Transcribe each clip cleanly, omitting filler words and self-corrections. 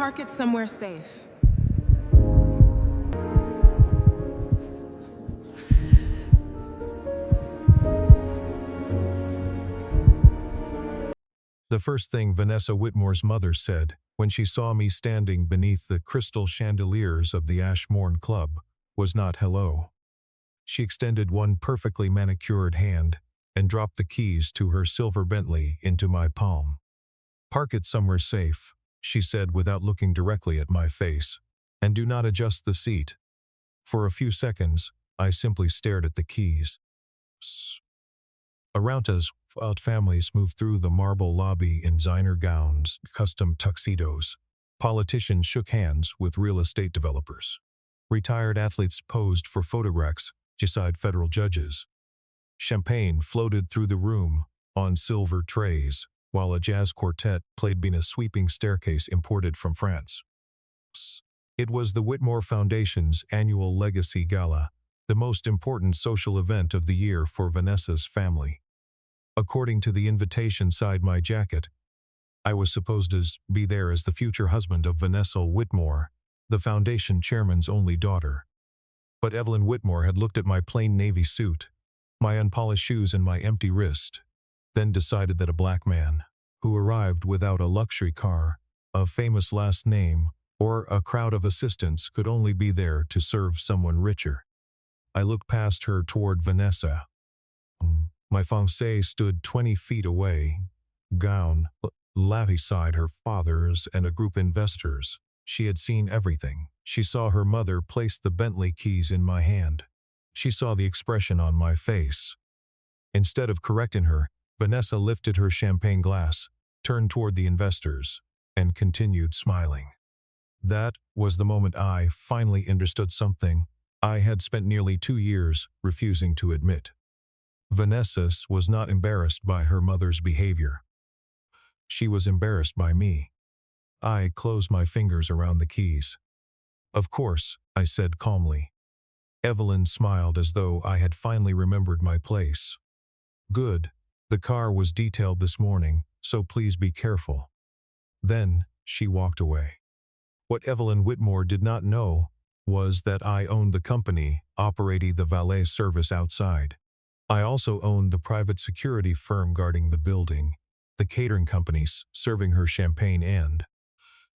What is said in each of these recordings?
park it somewhere safe. The first thing Vanessa Whitmore's mother said when she saw me standing beneath the crystal chandeliers of the Ashmorn Club was not hello. She extended one perfectly manicured hand and dropped the keys to her silver Bentley into my palm. "Park it somewhere safe," she said without looking directly at my face, "and do not adjust the seat." For a few seconds, I simply stared at the keys. Around us, families moved through the marble lobby in designer gowns, custom tuxedos. Politicians shook hands with real estate developers. Retired athletes posed for photographs beside federal judges. Champagne floated through the room on silver trays, while a jazz quartet played beneath a sweeping staircase imported from France. It was the Whitmore Foundation's annual Legacy Gala, the most important social event of the year for Vanessa's family. According to the invitation inside my jacket, I was supposed to be there as the future husband of Vanessa Whitmore, the foundation chairman's only daughter. But Evelyn Whitmore had looked at my plain navy suit, my unpolished shoes and my empty wrist, then decided that a black man, who arrived without a luxury car, a famous last name, or a crowd of assistants could only be there to serve someone richer. I looked past her toward Vanessa. My fiancée stood 20 feet away, gown, lavish beside her father's and a group of investors. She had seen everything. She saw her mother place the Bentley keys in my hand. She saw the expression on my face. Instead of correcting her, Vanessa lifted her champagne glass, turned toward the investors, and continued smiling. That was the moment I finally understood something I had spent nearly 2 years refusing to admit. Vanessa was not embarrassed by her mother's behavior. She was embarrassed by me. I closed my fingers around the keys. "Of course," I said calmly. Evelyn smiled as though I had finally remembered my place. "Good. The car was detailed this morning, so please be careful." Then she walked away. What Evelyn Whitmore did not know was that I owned the company operating the valet service outside. I also owned the private security firm guarding the building, the catering companies serving her champagne, and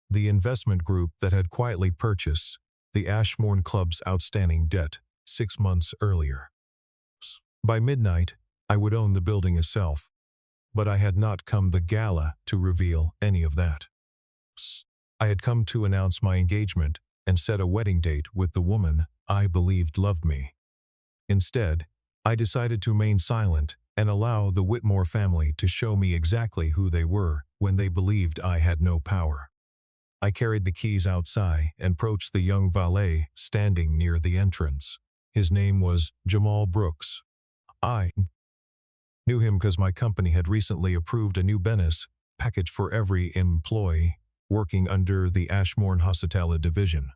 the investment group that had quietly purchased the Ashmorn Club's outstanding debt 6 months earlier. By midnight, I would own the building itself, but I had not come the gala to reveal any of that. I had come to announce my engagement and set a wedding date with the woman I believed loved me. Instead, I decided to remain silent and allow the Whitmore family to show me exactly who they were when they believed I had no power. I carried the keys outside and approached the young valet standing near the entrance. His name was Jamal Brooks. I knew him because my company had recently approved a new bonus package for every employee working under the Ashmorn Hospitality Division.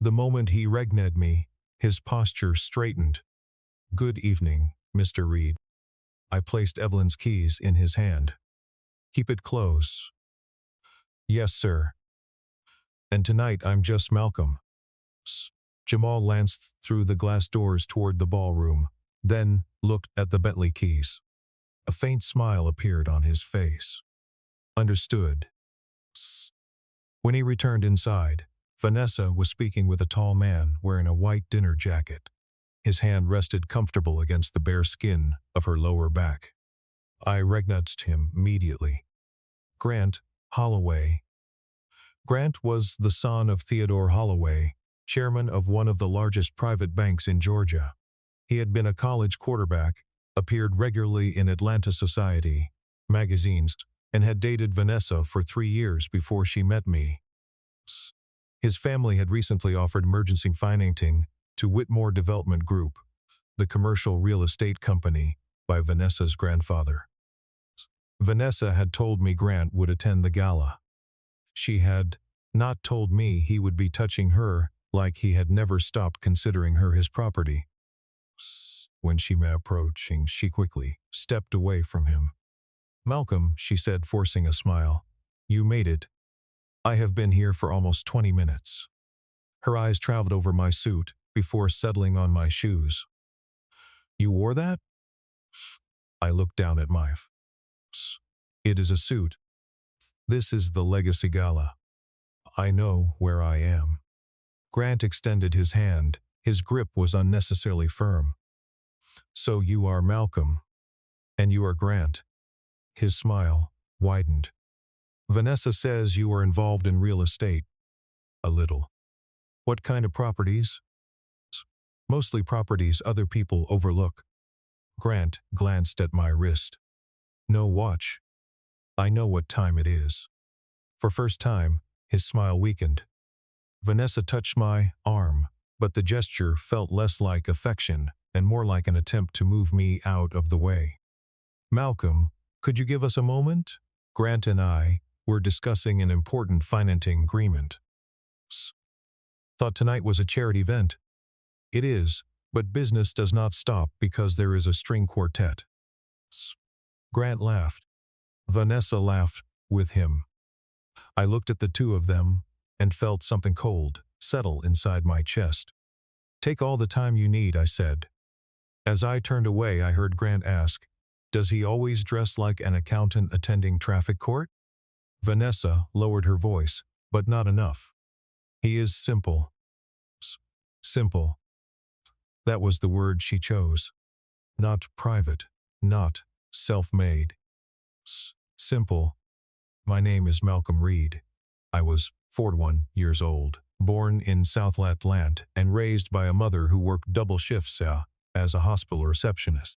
The moment he recognized me, his posture straightened. "Good evening, Mr. Reed." I placed Evelyn's keys in his hand. "Keep it close." "Yes, sir." "And tonight I'm just Malcolm." Jamal glanced through the glass doors toward the ballroom, then looked at the Bentley keys. A faint smile appeared on his face. "Understood." When he returned inside, Vanessa was speaking with a tall man wearing a white dinner jacket. His hand rested comfortable against the bare skin of her lower back. I recognized him immediately. Grant Holloway. Grant was the son of Theodore Holloway, chairman of one of the largest private banks in Georgia. He had been a college quarterback, appeared regularly in Atlanta Society magazines, and had dated Vanessa for 3 years before she met me. His family had recently offered emergency financing to Whitmore Development Group, the commercial real estate company by Vanessa's grandfather. Vanessa had told me Grant would attend the gala. She had not told me he would be touching her like he had never stopped considering her his property. When she was approaching, she quickly stepped away from him. "Malcolm," she said, forcing a smile, "you made it." I have been here for almost 20 minutes. Her eyes traveled over my suit before settling on my shoes. You wore that? I looked down at my It is a suit. This is the Legacy Gala. I know where I am. Grant extended his hand. His grip was unnecessarily firm. So you are Malcolm. And you are Grant. His smile widened. Vanessa says you are involved in real estate. A little. What kind of properties? Mostly properties other people overlook. Grant glanced at my wrist. No watch. I know what time it is. For first time, his smile weakened. Vanessa touched my arm, but the gesture felt less like affection and more like an attempt to move me out of the way. Malcolm, could you give us a moment? Grant and I were discussing an important financing agreement. Thought tonight was a charity event. It is, but business does not stop because there is a string quartet. Grant laughed. Vanessa laughed with him. I looked at the two of them and felt something cold settle inside my chest. Take all the time you need, I said. As I turned away, I heard Grant ask, does he always dress like an accountant attending traffic court? Vanessa lowered her voice, but not enough. He is simple. Simple. That was the word she chose. Not private, not self-made. Simple. My name is Malcolm Reed. I was 41 years old, born in South Atlanta and raised by a mother who worked double shifts as a hospital receptionist.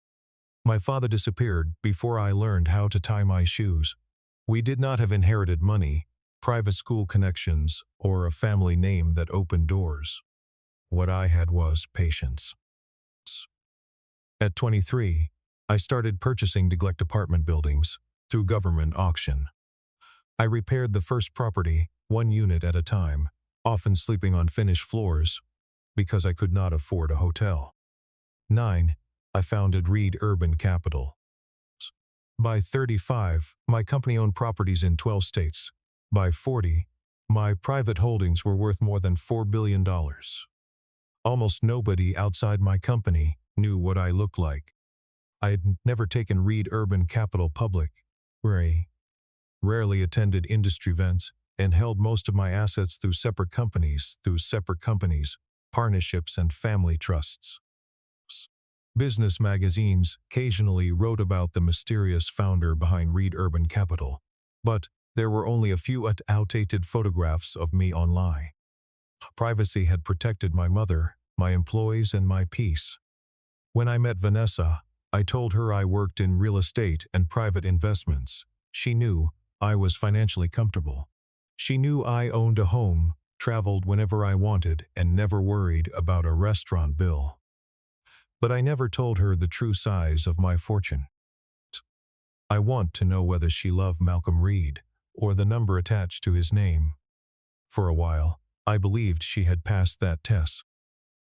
My father disappeared before I learned how to tie my shoes. We did not have inherited money, private school connections, or a family name that opened doors. What I had was patience. At 23, I started purchasing neglect apartment buildings through government auction. I repaired the first property, one unit at a time, often sleeping on finished floors because I could not afford a hotel. 9. I founded Reed Urban Capital. By 35, my company owned properties in 12 states. By 40, my private holdings were worth more than $4 billion. Almost nobody outside my company knew what I looked like. I had never taken Reed Urban Capital public, rarely attended industry events, and held most of my assets through separate companies, partnerships, and family trusts. Business magazines occasionally wrote about the mysterious founder behind Reed Urban Capital, but there were only a few outdated photographs of me online. Privacy had protected my mother, my employees, and my peace. When I met Vanessa, I told her I worked in real estate and private investments. She knew I was financially comfortable. She knew I owned a home, traveled whenever I wanted, and never worried about a restaurant bill. But I never told her the true size of my fortune. I want to know whether she loved Malcolm Reed or the number attached to his name. For a while, I believed she had passed that test.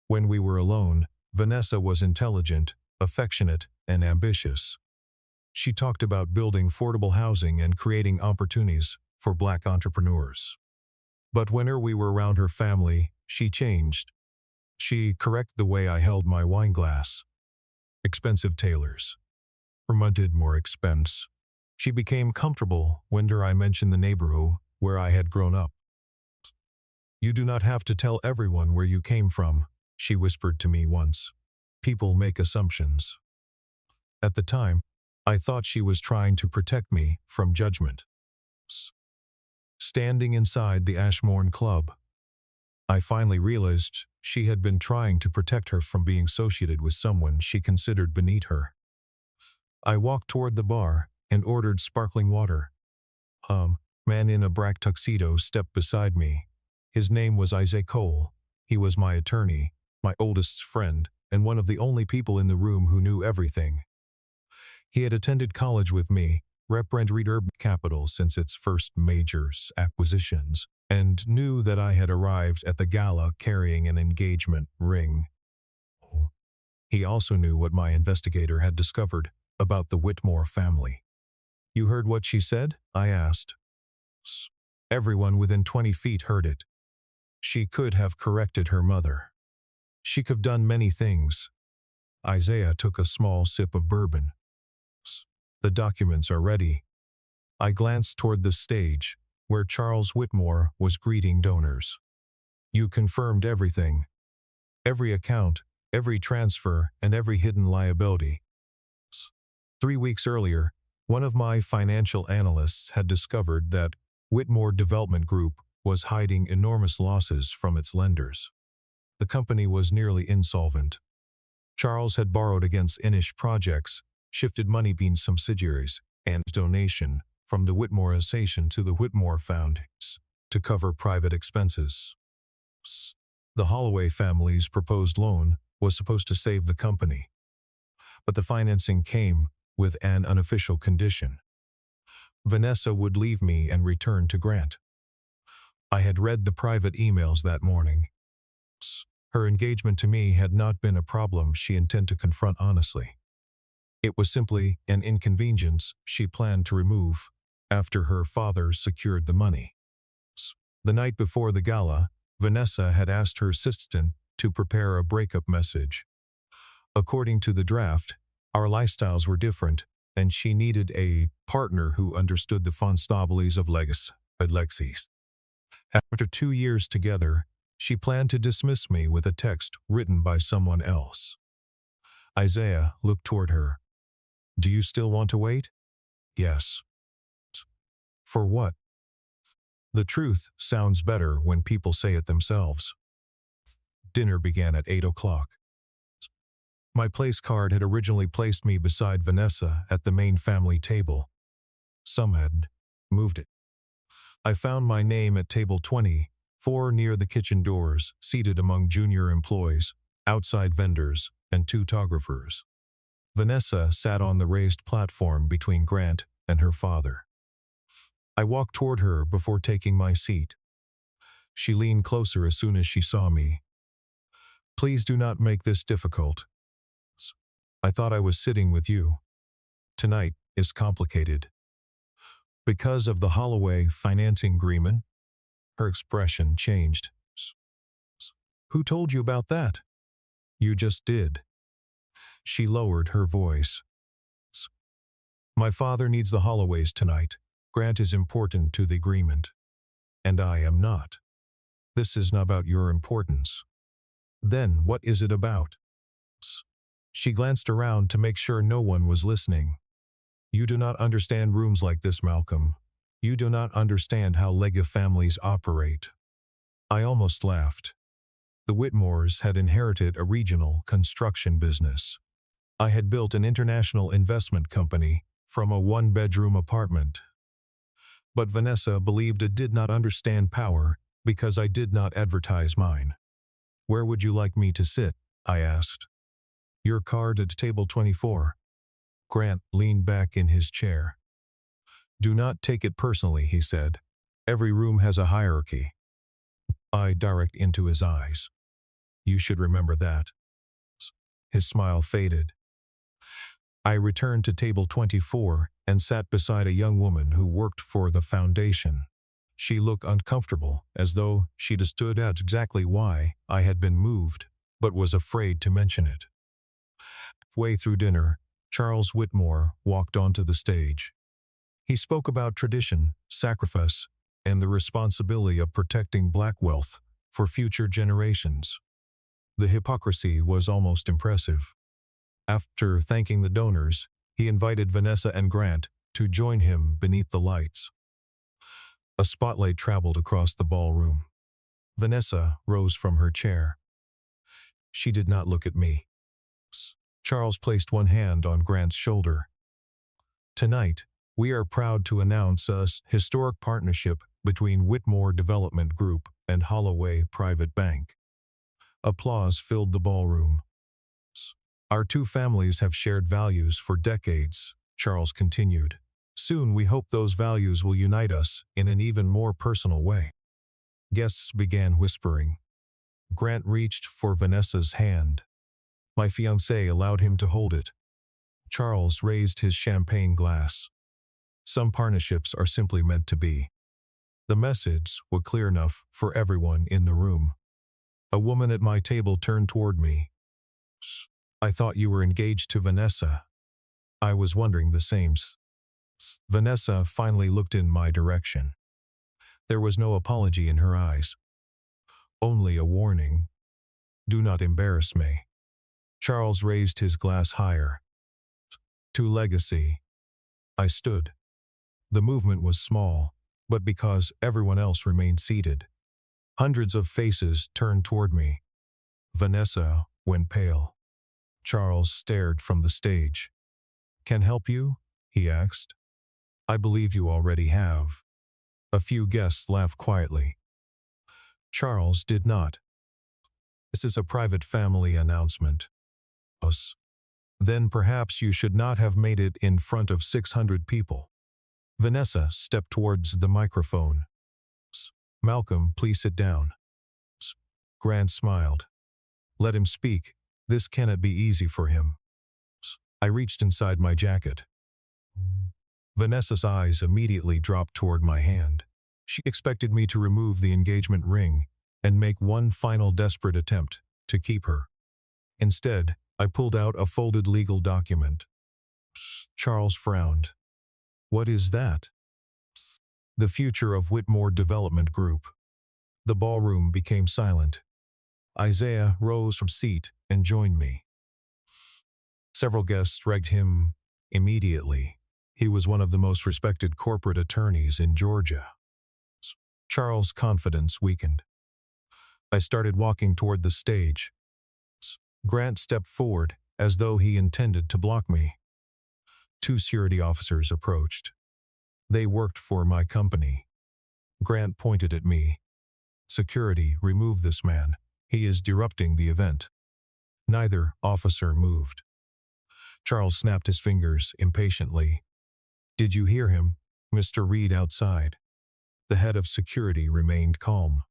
When we were alone, Vanessa was intelligent, affectionate, and ambitious. She talked about building affordable housing and creating opportunities for Black entrepreneurs. But whenever we were around her family, she changed. She corrected the way I held my wine glass. Expensive tailors. Promoted more expense. She became comfortable whenever I mentioned the neighborhood where I had grown up. You do not have to tell everyone where you came from, she whispered to me once. People make assumptions. At the time, I thought she was trying to protect me from judgment. Standing inside the Ashmorn Club, I finally realized she had been trying to protect her from being associated with someone she considered beneath her. I walked toward the bar and ordered sparkling water. Man in a black tuxedo stepped beside me. His name was Isaac Cole. He was my attorney, my oldest friend, and one of the only people in the room who knew everything. He had attended college with me, represented Reed Urban Capital since its first major acquisitions, and knew that I had arrived at the gala carrying an engagement ring. He also knew what my investigator had discovered about the Whitmore family. You heard what she said? I asked. Everyone within 20 feet heard it. She could have corrected her mother. She could have done many things. Isaiah took a small sip of bourbon. The documents are ready. I glanced toward the stage, where Charles Whitmore was greeting donors. You confirmed everything. Every account, every transfer, and every hidden liability. 3 weeks earlier, one of my financial analysts had discovered that Whitmore Development Group was hiding enormous losses from its lenders. The company was nearly insolvent. Charles had borrowed against Inish projects, shifted money between subsidiaries, and donation from the Whitmore Association to the Whitmore Foundations to cover private expenses. The Holloway family's proposed loan was supposed to save the company, but the financing came with an unofficial condition. Vanessa would leave me and return to Grant. I had read the private emails that morning. Her engagement to me had not been a problem she intended to confront honestly. It was simply an inconvenience she planned to remove after her father secured the money. The night before the gala, Vanessa had asked her assistant to prepare a breakup message. According to the draft, our lifestyles were different, and she needed a partner who understood the fonstables of Alexis. After 2 years together, she planned to dismiss me with a text written by someone else. Isaiah looked toward her. Do you still want to wait? Yes. For what? The truth sounds better when people say it themselves. Dinner began at 8 o'clock. My place card had originally placed me beside Vanessa at the main family table. Some had moved it. I found my name at table 24 near the kitchen doors, seated among junior employees, outside vendors, and 2 photographers. Vanessa sat on the raised platform between Grant and her father. I walked toward her before taking my seat. She leaned closer as soon as she saw me. Please do not make this difficult. I thought I was sitting with you. Tonight is complicated. Because of the Holloway financing agreement, her expression changed. Who told you about that? You just did. She lowered her voice. My father needs the Holloways tonight. Grant is important to the agreement. And I am not. This is not about your importance. Then what is it about? She glanced around to make sure no one was listening. You do not understand rooms like this, Malcolm. You do not understand how Lega families operate. I almost laughed. The Whitmores had inherited a regional construction business. I had built an international investment company from a 1-bedroom apartment. But Vanessa believed it did not understand power because I did not advertise mine. Where would you like me to sit? I asked. Your card at table 24. Grant leaned back in his chair. Do not take it personally, he said. Every room has a hierarchy. I direct into his eyes. You should remember that. His smile faded. I returned to table 24 and sat beside a young woman who worked for the foundation. She looked uncomfortable, as though she understood exactly why I had been moved, but was afraid to mention it. Halfway through dinner, Charles Whitmore walked onto the stage. He spoke about tradition, sacrifice, and the responsibility of protecting black wealth for future generations. The hypocrisy was almost impressive. After thanking the donors, he invited Vanessa and Grant to join him beneath the lights. A spotlight traveled across the ballroom. Vanessa rose from her chair. She did not look at me. Charles placed one hand on Grant's shoulder. Tonight, we are proud to announce a historic partnership between Whitmore Development Group and Holloway Private Bank. Applause filled the ballroom. Our 2 families have shared values for decades, Charles continued. Soon we hope those values will unite us in an even more personal way. Guests began whispering. Grant reached for Vanessa's hand. My fiancée allowed him to hold it. Charles raised his champagne glass. Some partnerships are simply meant to be. The message was clear enough for everyone in the room. A woman at my table turned toward me. I thought you were engaged to Vanessa. I was wondering the same. Vanessa finally looked in my direction. There was no apology in her eyes. Only a warning. Do not embarrass me. Charles raised his glass higher. To legacy. I stood. The movement was small, but because everyone else remained seated. Hundreds of faces turned toward me. Vanessa went pale. Charles stared from the stage. Can help you? He asked. I believe you already have. A few guests laughed quietly. Charles did not. This is a private family announcement. Us. Then perhaps you should not have made it in front of 600 people. Vanessa stepped towards the microphone. Malcolm, please sit down. Grant smiled. Let him speak. This cannot be easy for him. I reached inside my jacket. Vanessa's eyes immediately dropped toward my hand. She expected me to remove the engagement ring and make one final desperate attempt to keep her. Instead, I pulled out a folded legal document. Charles frowned. What is that? The future of Whitmore Development Group. The ballroom became silent. Isaiah rose from seat and joined me. Several guests regged him immediately. He was one of the most respected corporate attorneys in Georgia. Charles' confidence weakened. I started walking toward the stage. Grant stepped forward as though he intended to block me. Two security officers approached. They worked for my company. Grant pointed at me. Security, remove this man. He is disrupting the event. Neither officer moved. Charles snapped his fingers impatiently. Did you hear him, Mr. Reed outside? The head of security remained calm.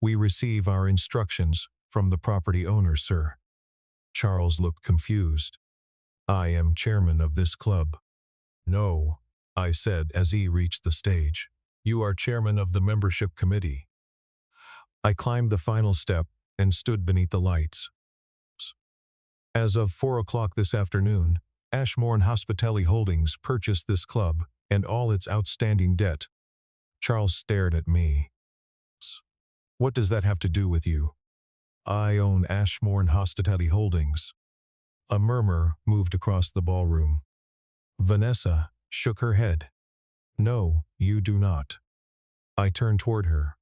We receive our instructions from the property owner, sir. Charles looked confused. I am chairman of this club. No, I said as he reached the stage. You are chairman of the membership committee. I climbed the final step and stood beneath the lights. As of 4 o'clock this afternoon, Ashmore Hospitality Holdings purchased this club and all its outstanding debt. Charles stared at me. What does that have to do with you? I own Ashmore Hospitality Holdings. A murmur moved across the ballroom. Vanessa shook her head. No, you do not. I turned toward her.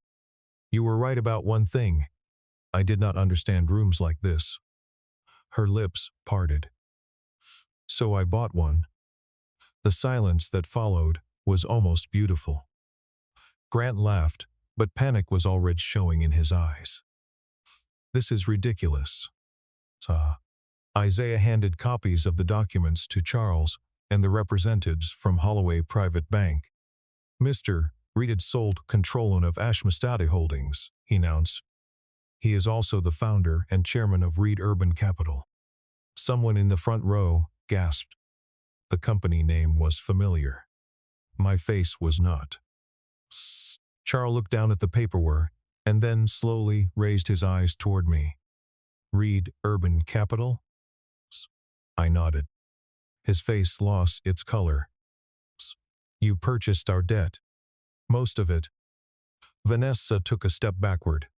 You were right about one thing. I did not understand rooms like this. Her lips parted. So I bought one. The silence that followed was almost beautiful. Grant laughed, but panic was already showing in his eyes. This is ridiculous. Isaiah handed copies of the documents to Charles and the representatives from Holloway Private Bank. Mr. Reed had sold control of Ashmore Holdings, he announced. He is also the founder and chairman of Reed Urban Capital. Someone in the front row gasped. The company name was familiar. My face was not. Charles looked down at the paperwork and then slowly raised his eyes toward me. Reed Urban Capital? I nodded. His face lost its color. You purchased our debt. Most of it. Vanessa took a step backward.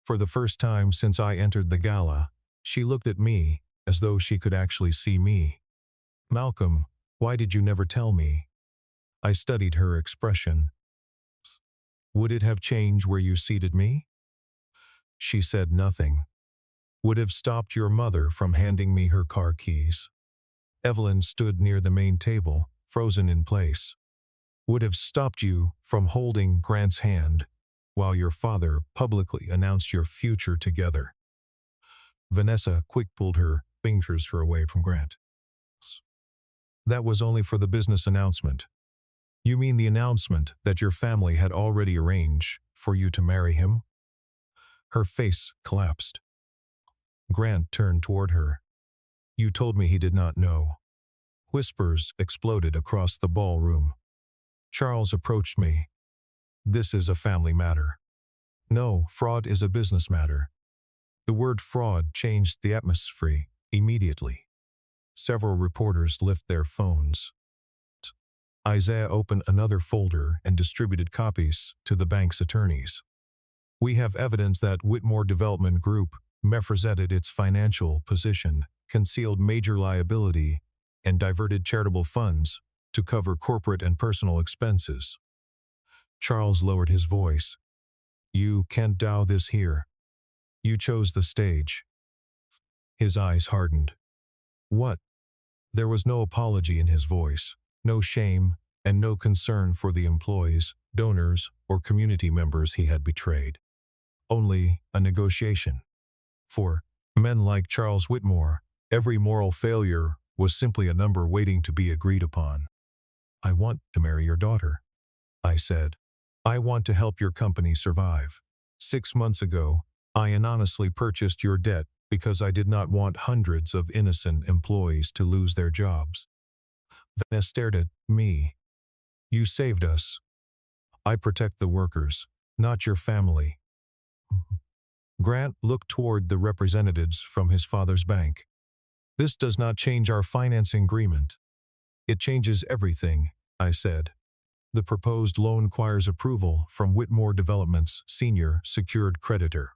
For the first time since I entered the gala, she looked at me as though she could actually see me. Malcolm, why did you never tell me? I studied her expression. Would it have changed where you seated me? She said nothing. Would have stopped your mother from handing me her car keys. Evelyn stood near the main table, frozen in place. Would have stopped you from holding Grant's hand while your father publicly announced your future together. Vanessa quick pulled her fingers away from Grant. That was only for the business announcement. You mean the announcement that your family had already arranged for you to marry him? Her face collapsed. Grant turned toward her. You told me he did not know. Whispers exploded across the ballroom. Charles approached me. This is a family matter. No, fraud is a business matter. The word fraud changed the atmosphere immediately. Several reporters lifted their phones. Isaiah opened another folder and distributed copies to the bank's attorneys. We have evidence that Whitmore Development Group misrepresented its financial position, concealed major liability, and diverted charitable funds to cover corporate and personal expenses. Charles lowered his voice. You can't do this here. You chose the stage. His eyes hardened. What? There was no apology in his voice, no shame, and no concern for the employees, donors, or community members he had betrayed. Only a negotiation. For men like Charles Whitmore, every moral failure was simply a number waiting to be agreed upon. I want to marry your daughter, I said. I want to help your company survive. 6 months ago, I anonymously purchased your debt because I did not want hundreds of innocent employees to lose their jobs. Vanessa stared at me. You saved us. I protect the workers, not your family. Grant looked toward the representatives from his father's bank. This does not change our financing agreement. It changes everything, I said. The proposed loan requires approval from Whitmore Development's senior secured creditor.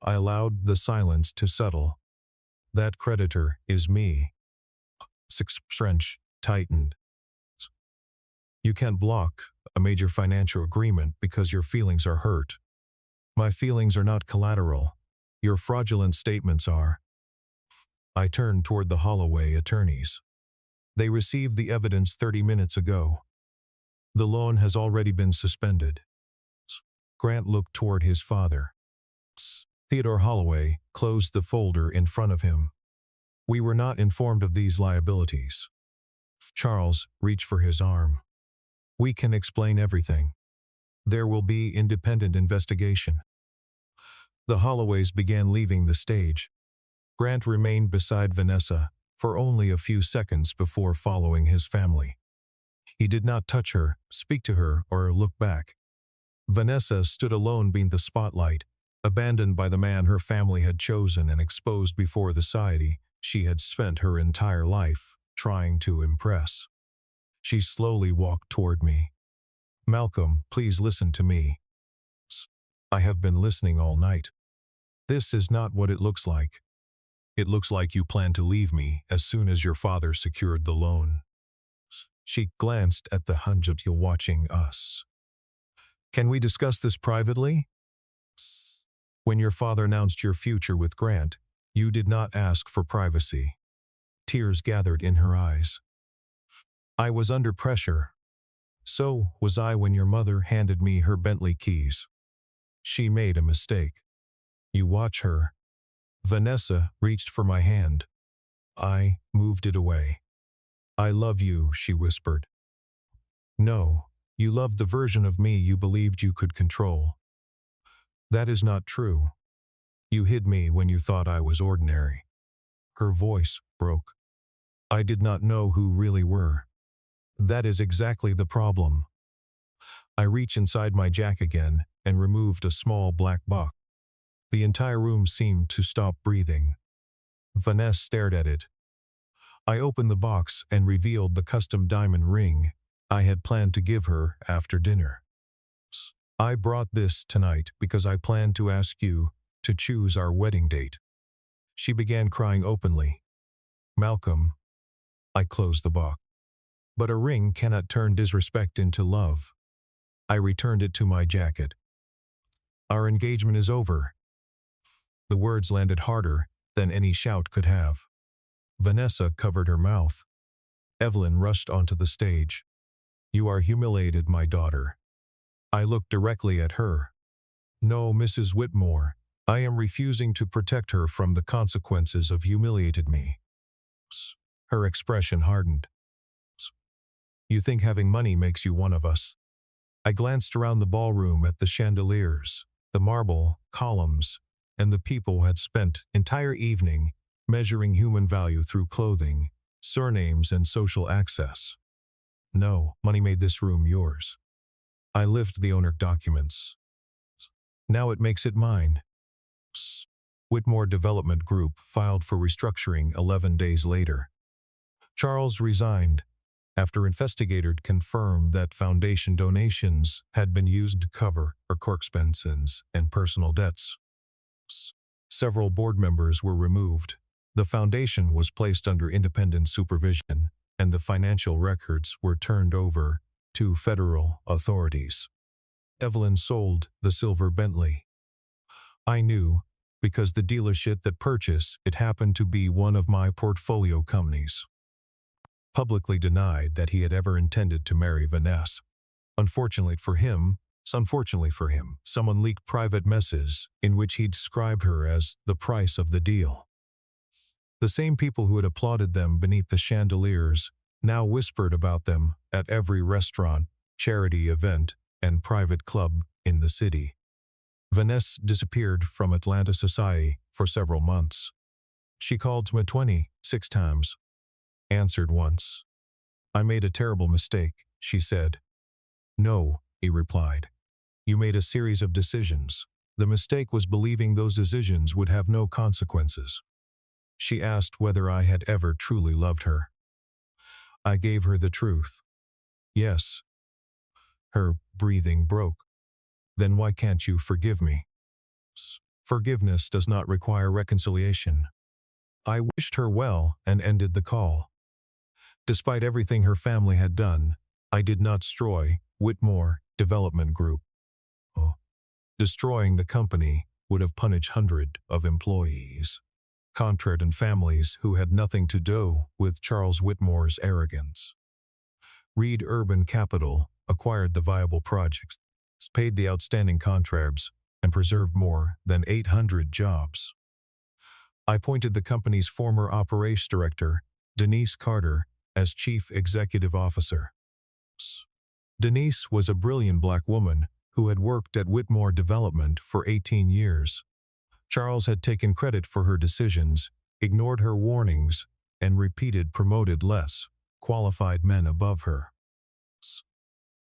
I allowed the silence to settle. That creditor is me. Six French tightened. You can't block a major financial agreement because your feelings are hurt. My feelings are not collateral. Your fraudulent statements are. I turned toward the Holloway attorneys. They received the evidence 30 minutes ago. The loan has already been suspended. Grant looked toward his father. Theodore Holloway closed the folder in front of him. We were not informed of these liabilities. Charles reached for his arm. We can explain everything. There will be independent investigation. The Holloways began leaving the stage. Grant remained beside Vanessa for only a few seconds before following his family. He did not touch her, speak to her, or look back. Vanessa stood alone beneath the spotlight, abandoned by the man her family had chosen and exposed before the society she had spent her entire life trying to impress. She slowly walked toward me. Malcolm, please listen to me. I have been listening all night. This is not what it looks like. It looks like you plan to leave me as soon as your father secured the loan. She glanced at the hundred you watching us. Can we discuss this privately? When your father announced your future with Grant, you did not ask for privacy. Tears gathered in her eyes. I was under pressure. So was I when your mother handed me her Bentley keys. She made a mistake. You watch her. Vanessa reached for my hand. I moved it away. I love you, she whispered. No, you loved the version of me you believed you could control. That is not true. You hid me when you thought I was ordinary. Her voice broke. I did not know who really were. That is exactly the problem. I reached inside my jacket again and removed a small black box. The entire room seemed to stop breathing. Vanessa stared at it. I opened the box and revealed the custom diamond ring I had planned to give her after dinner. I brought this tonight because I planned to ask you to choose our wedding date. She began crying openly. Malcolm. I closed the box. But a ring cannot turn disrespect into love. I returned it to my jacket. Our engagement is over. The words landed harder than any shout could have. Vanessa covered her mouth. Evelyn rushed onto the stage. You are humiliated, my daughter. I looked directly at her. No, Mrs. Whitmore, I am refusing to protect her from the consequences of humiliated me. Her expression hardened. You think having money makes you one of us. I glanced around the ballroom at the chandeliers, the marble columns, and the people who had spent entire evening measuring human value through clothing, surnames, and social access. No, money made this room yours. I lift the owner documents. Now it makes it mine. Whitmore Development Group filed for restructuring 11 days later. Charles resigned after investigators confirmed that foundation donations had been used to cover her core expenses and personal debts. Several board members were removed. The foundation was placed under independent supervision, and the financial records were turned over to federal authorities. Evelyn sold the silver Bentley. I knew, because the dealership that purchased it happened to be one of my portfolio companies. Publicly denied that he had ever intended to marry Vanessa. Unfortunately for him, someone leaked private messages in which he described her as the price of the deal. The same people who had applauded them beneath the chandeliers now whispered about them at every restaurant, charity event, and private club in the city. Vanessa disappeared from Atlanta society for several months. She called me 26 times. Answered once. I made a terrible mistake, she said. No, he replied. You made a series of decisions. The mistake was believing those decisions would have no consequences. She asked whether I had ever truly loved her. I gave her the truth. Yes. Her breathing broke. Then why can't you forgive me? Forgiveness does not require reconciliation. I wished her well and ended the call. Despite everything her family had done, I did not destroy Whitmore Development Group. Destroying the company would have punished hundreds of employees, contract and families who had nothing to do with Charles Whitmore's arrogance. Reed Urban Capital acquired the viable projects, paid the outstanding contracts, and preserved more than 800 jobs. I appointed the company's former operations director, Denise Carter, as chief executive officer. Denise was a brilliant black woman who had worked at Whitmore Development for 18 years. Charles had taken credit for her decisions, ignored her warnings, and promoted less qualified men above her.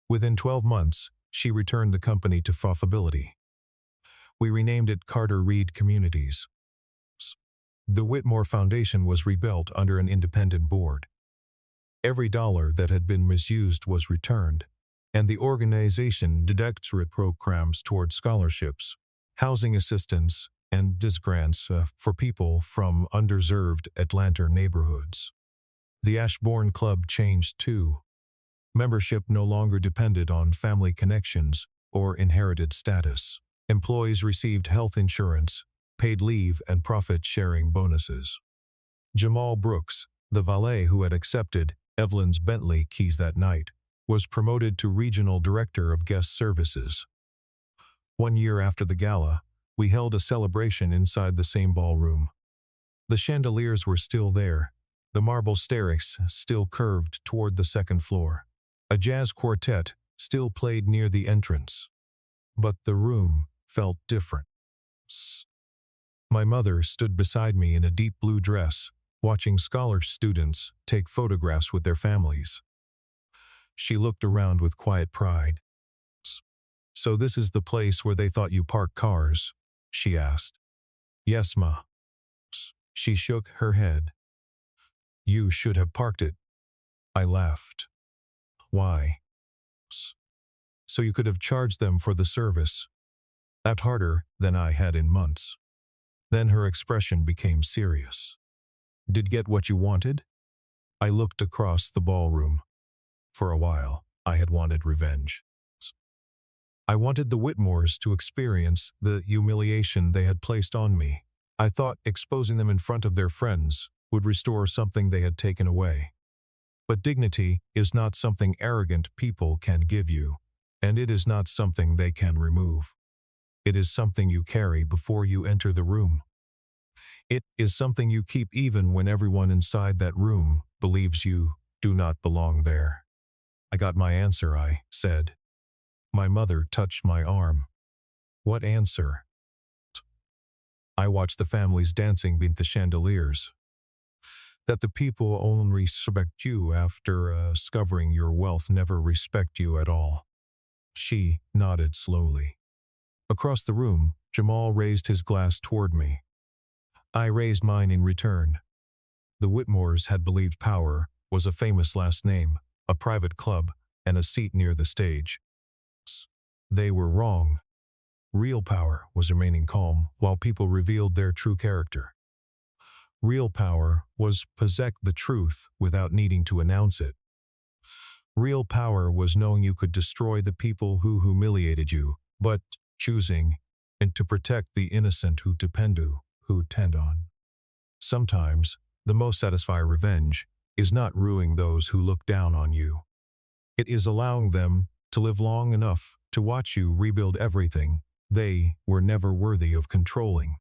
Within 12 months, she returned the company to profitability. We renamed it Carter Reed Communities. The Whitmore Foundation was rebuilt under an independent board. Every dollar that had been misused was returned, and the organization directed programs toward scholarships, housing assistance, and grants for people from underserved Atlanta neighborhoods. The Ashbourne Club changed too. Membership no longer depended on family connections or inherited status. Employees received health insurance, paid leave, and profit-sharing bonuses. Jamal Brooks, the valet who had accepted Evelyn's Bentley keys that night, was promoted to regional director of guest services. 1 year after the gala, we held a celebration inside the same ballroom. The chandeliers were still there, the marble staircase still curved toward the second floor. A jazz quartet still played near the entrance. But the room felt different. My mother stood beside me in a deep blue dress, watching scholar students take photographs with their families. She looked around with quiet pride. So this is the place where they thought you parked cars? She asked. Yes, Ma. She shook her head. You should have parked it. I laughed. Why? So you could have charged them for the service. That harder than I had in months. Then her expression became serious. Did get what you wanted? I looked across the ballroom. For a while, I had wanted revenge. I wanted the Whitmores to experience the humiliation they had placed on me. I thought exposing them in front of their friends would restore something they had taken away. But dignity is not something arrogant people can give you, and it is not something they can remove. It is something you carry before you enter the room. It is something you keep even when everyone inside that room believes you do not belong there. I got my answer, I said. My mother touched my arm. What answer? I watched the families dancing beneath the chandeliers. That the people only respect you after discovering your wealth never respect you at all. She nodded slowly. Across the room, Jamal raised his glass toward me. I raised mine in return. The Whitmores had believed power was a famous last name, a private club, and a seat near the stage. They were wrong. Real power was remaining calm while people revealed their true character. Real power was possess the truth without needing to announce it. Real power was knowing you could destroy the people who humiliated you, but choosing and to protect the innocent who tend on. Sometimes, the most satisfying revenge is not ruining those who look down on you. It is allowing them to live long enough to watch you rebuild everything they were never worthy of controlling.